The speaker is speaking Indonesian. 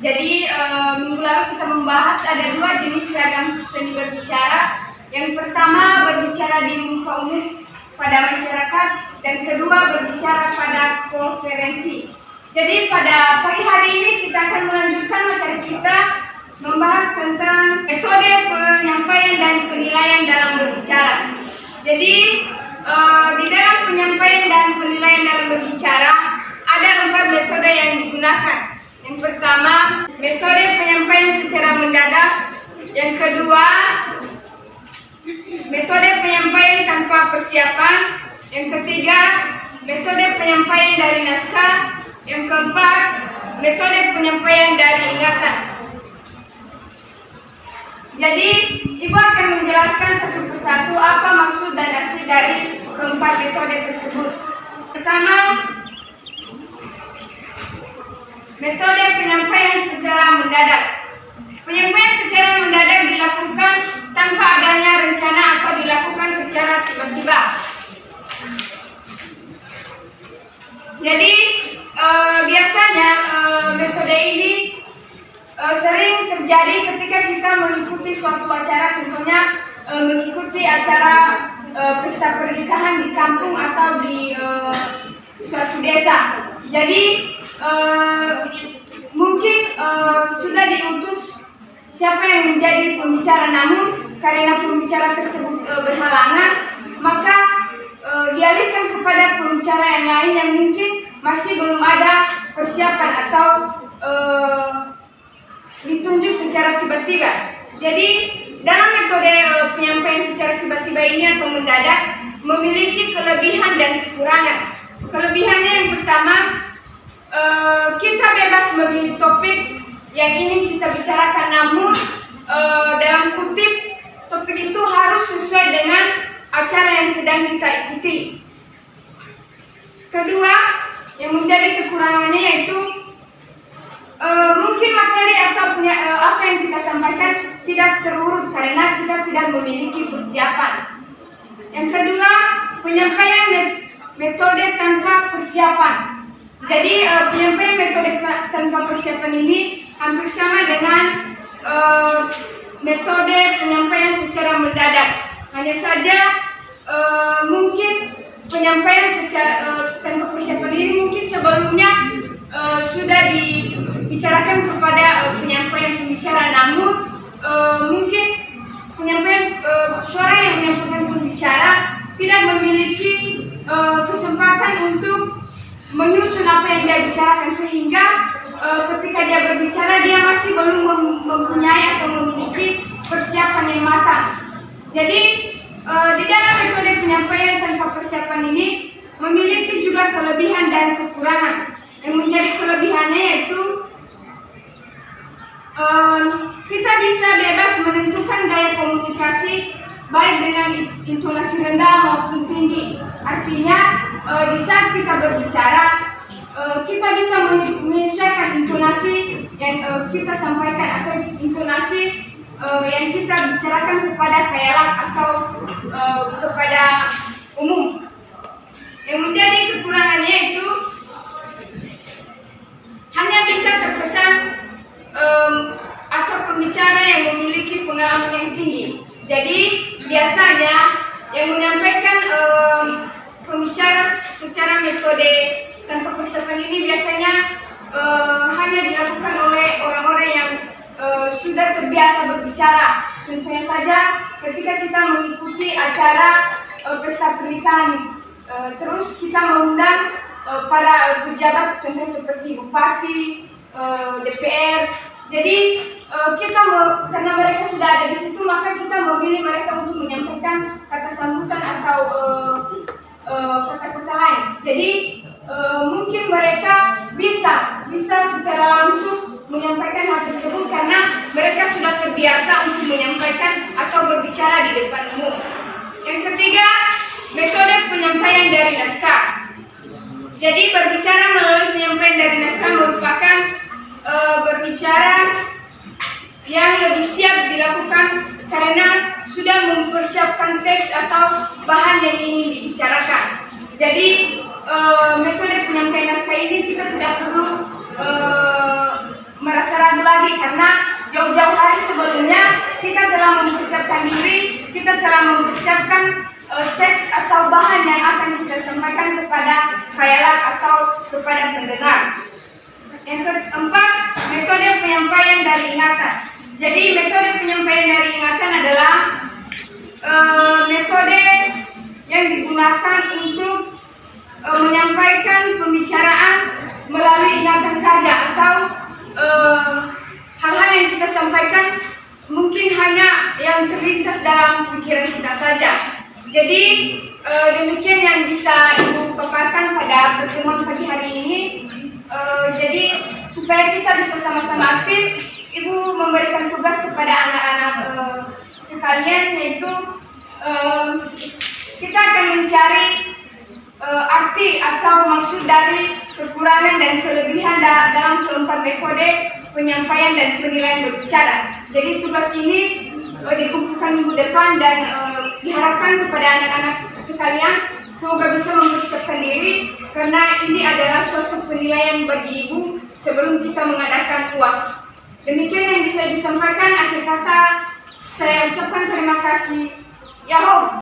Jadi minggu lalu kita membahas ada dua jenis ragam seni berbicara. Yang pertama berbicara di muka umum pada masyarakat, dan kedua berbicara pada konferensi. Jadi pada pagi hari ini kita akan melanjutkan materi kita membahas tentang metode penyampaian dan penilaian dalam berbicara. Jadi di dalam penyampaian dan penilaian dalam berbicara ada 4 metode yang digunakan. Yang pertama, metode penyampaian secara mendadak. Yang kedua, metode penyampaian tanpa persiapan. Yang ketiga, metode penyampaian dari naskah. Yang keempat, metode penyampaian dari ingatan. Jadi, Ibu akan menjelaskan satu persatu apa maksud dan arti dari keempat metode tersebut. Pertama, metode penyampaian secara mendadak. Penyampaian secara mendadak dilakukan tanpa adanya rencana atau dilakukan secara tiba-tiba. Jadi biasanya metode ini sering terjadi ketika kita mengikuti suatu acara, contohnya mengikuti acara pesta pernikahan di kampung atau di suatu desa. Jadi mungkin sudah diutus siapa yang menjadi pembicara, namun karena pembicara tersebut berhalangan, maka dialihkan kepada pembicara yang lain yang mungkin masih belum ada persiapan atau ditunjuk secara tiba-tiba. Jadi dalam metode penyampaian secara tiba-tiba ini atau mendadak memiliki kelebihan dan kekurangan. Kelebihannya yang pertama, kita bebas memilih topik yang ingin kita bicarakan, namun dalam kutip topik itu harus sesuai dengan acara yang sedang kita ikuti. Kedua, yang menjadi kekurangannya yaitu mungkin materi atau apa yang kita sampaikan tidak terurut karena kita tidak memiliki persiapan. Yang kedua, penyampaian metode tanpa persiapan. Jadi penyampaian metode tanpa persiapan ini hampir sama dengan metode penyampaian secara mendadak. Hanya saja mungkin penyampaian secara tanpa persiapan ini mungkin sebelumnya sudah dibicarakan kepada penyampaian pembicara, namun mungkin penyampaian suara yang menyampaikan pembicara tidak memiliki kesempatan untuk menyusun apa yang dia bicarakan, sehingga ketika dia berbicara dia masih belum mempunyai atau memiliki persiapan yang matang. Jadi di dalam metode penyampaian tanpa persiapan ini memiliki juga kelebihan dan kekurangan. Yang menjadi kelebihannya yaitu kita bisa bebas menentukan gaya komunikasi baik dengan intonasi rendah maupun tinggi. Artinya di saat kita berbicara kita bisa menyesuaikan intonasi yang kita sampaikan atau intonasi yang kita bicarakan kepada khayalak atau kepada umum. Yang menjadi kekurangannya itu hanya bisa terkesan atau pembicara yang memiliki pengalaman yang tinggi. Jadi biasanya yang menyampaikan pembicara secara metode tanpa persiapan ini biasanya hanya dilakukan oleh orang-orang yang sudah terbiasa berbicara. Contohnya saja ketika kita mengikuti acara pesta pernikahan, terus kita mengundang para pejabat, contohnya seperti bupati, DPR. Jadi karena mereka sudah ada di situ, maka kita memilih mereka untuk menyampaikan kata sambutan atau kata-kata lain. Jadi mungkin mereka bisa secara langsung menyampaikan hal tersebut karena mereka sudah terbiasa untuk menyampaikan atau berbicara di depan umum. Yang ketiga, metode penyampaian dari naskah. Jadi berbicara melalui penyampaian dari naskah merupakan berbicara yang lebih siap dilakukan karena sudah mempersiapkan teks atau bahan yang ingin dibicarakan. Jadi metode penyampaian naskah ini kita tidak perlu merasa ragu lagi, karena jauh-jauh hari sebelumnya kita telah mempersiapkan diri, kita telah mempersiapkan teks atau bahan yang akan kita sampaikan kepada khayalak atau kepada pendengar. Yang keempat, metode penyampaian dari ingatan. Jadi metode penyampaian dari ingatan adalah metode yang digunakan untuk menyampaikan pembicaraan melalui ingatan saja, atau hal-hal yang kita sampaikan mungkin hanya yang terlintas dalam pikiran kita saja. Jadi demikian yang bisa Ibu paparkan pada pertemuan pagi hari ini. Jadi supaya kita bisa sama-sama aktif, Ibu memberikan tugas kepada anak-anak sekalian, yaitu kita akan mencari arti atau maksud dari kekurangan dan kelebihan dalam keempat metode penyampaian dan penilaian berbicara. Jadi tugas ini dikumpulkan minggu depan dan diharapkan kepada anak-anak sekalian semoga bisa mempersiapkan diri, karena ini adalah suatu penilaian bagi Ibu sebelum kita mengadakan UAS. Demikian yang bisa disampaikan. Akhir kata saya ucapkan terima kasih. Yahoo!